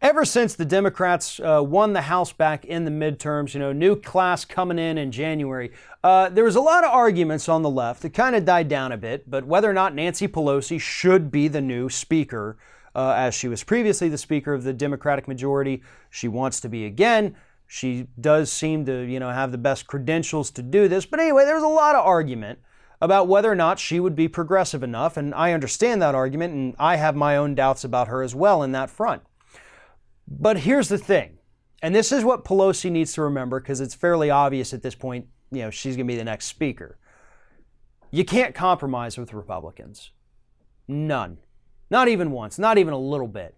Ever since the Democrats won the House back in the midterms, new class coming in January, there was a lot of arguments on the left. It kind of died down a bit, but whether or not Nancy Pelosi should be the new speaker, as she was previously the speaker of the Democratic majority, she wants to be again. She does seem to, have the best credentials to do this. But anyway, there was a lot of argument about whether or not she would be progressive enough, and I understand that argument, and I have my own doubts about her as well in that front. But here's the thing, and this is what Pelosi needs to remember because it's fairly obvious at this point, she's going to be the next speaker. You can't compromise with Republicans. None. Not even once, not even a little bit.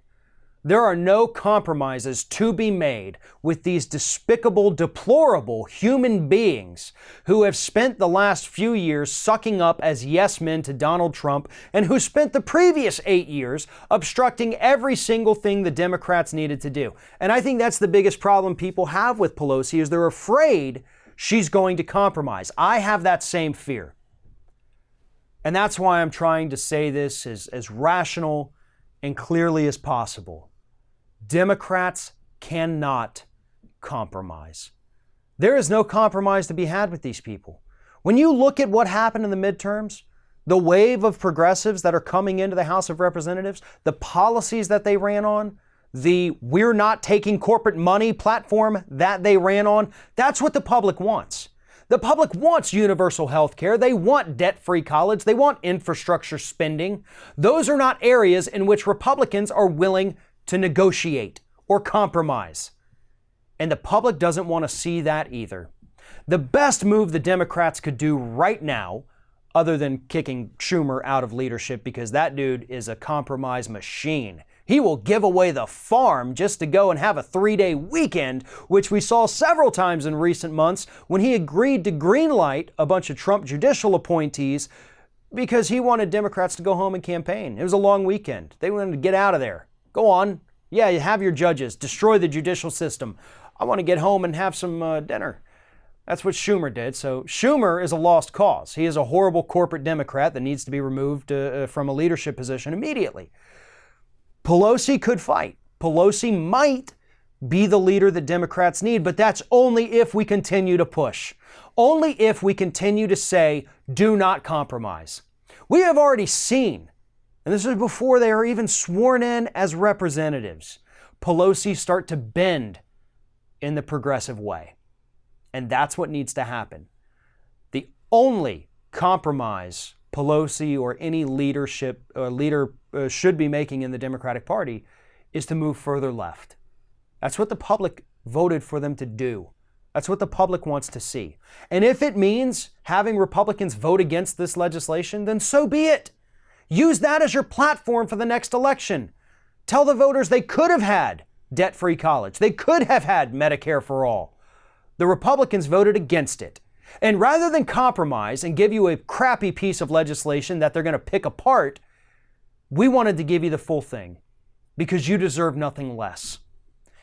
There are no compromises to be made with these despicable, deplorable human beings who have spent the last few years sucking up as yes men to Donald Trump and who spent the previous 8 years obstructing every single thing the Democrats needed to do. And I think that's the biggest problem people have with Pelosi is they're afraid she's going to compromise. I have that same fear. And that's why I'm trying to say this as rational and clearly as possible. Democrats cannot compromise. There is no compromise to be had with these people. When you look at what happened in the midterms, the wave of progressives that are coming into the House of Representatives, the policies that they ran on, the we're not taking corporate money platform that they ran on, that's what the public wants. The public wants universal health care. They want debt-free college. They want infrastructure spending. Those are not areas in which Republicans are willing to negotiate or compromise. And the public doesn't want to see that either. The best move the Democrats could do right now, other than kicking Schumer out of leadership because that dude is a compromise machine. He will give away the farm just to go and have a 3-day weekend, which we saw several times in recent months when he agreed to greenlight a bunch of Trump judicial appointees because he wanted Democrats to go home and campaign. It was a long weekend. They wanted to get out of there. Go on. Yeah, you have your judges. Destroy the judicial system. I want to get home and have some dinner. That's what Schumer did. So Schumer is a lost cause. He is a horrible corporate Democrat that needs to be removed from a leadership position immediately. Pelosi could fight. Pelosi might be the leader that Democrats need, but that's only if we continue to push. Only if we continue to say, do not compromise. We have already seen, and this was before they are even sworn in as representatives, Pelosi start to bend in the progressive way. And that's what needs to happen. The only compromise Pelosi or any leader should be making in the Democratic Party is to move further left. That's what the public voted for them to do. That's what the public wants to see. And if it means having Republicans vote against this legislation, then so be it. Use that as your platform for the next election. Tell the voters they could have had debt-free college. They could have had Medicare for all. The Republicans voted against it. And rather than compromise and give you a crappy piece of legislation that they're going to pick apart, we wanted to give you the full thing because you deserve nothing less.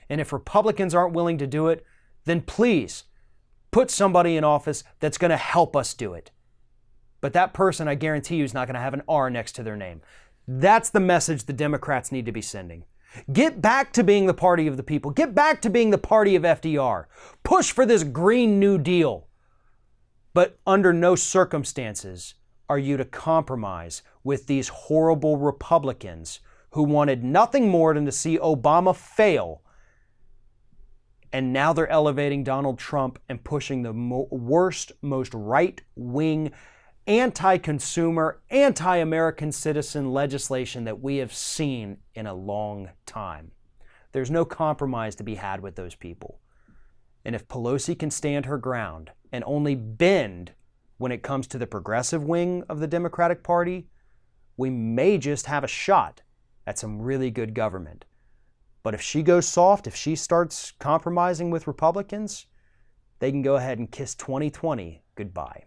And if Republicans aren't willing to do it, then please put somebody in office that's going to help us do it. But that person, I guarantee you, is not going to have an R next to their name. That's the message the Democrats need to be sending. Get back to being the party of the people. Get back to being the party of FDR. Push for this Green New Deal. But under no circumstances are you to compromise with these horrible Republicans who wanted nothing more than to see Obama fail. And now they're elevating Donald Trump and pushing the worst, most right-wing, anti-consumer, anti-American citizen legislation that we have seen in a long time. There's no compromise to be had with those people. And if Pelosi can stand her ground and only bend when it comes to the progressive wing of the Democratic Party, we may just have a shot at some really good government. But if she goes soft, if she starts compromising with Republicans, they can go ahead and kiss 2020 goodbye.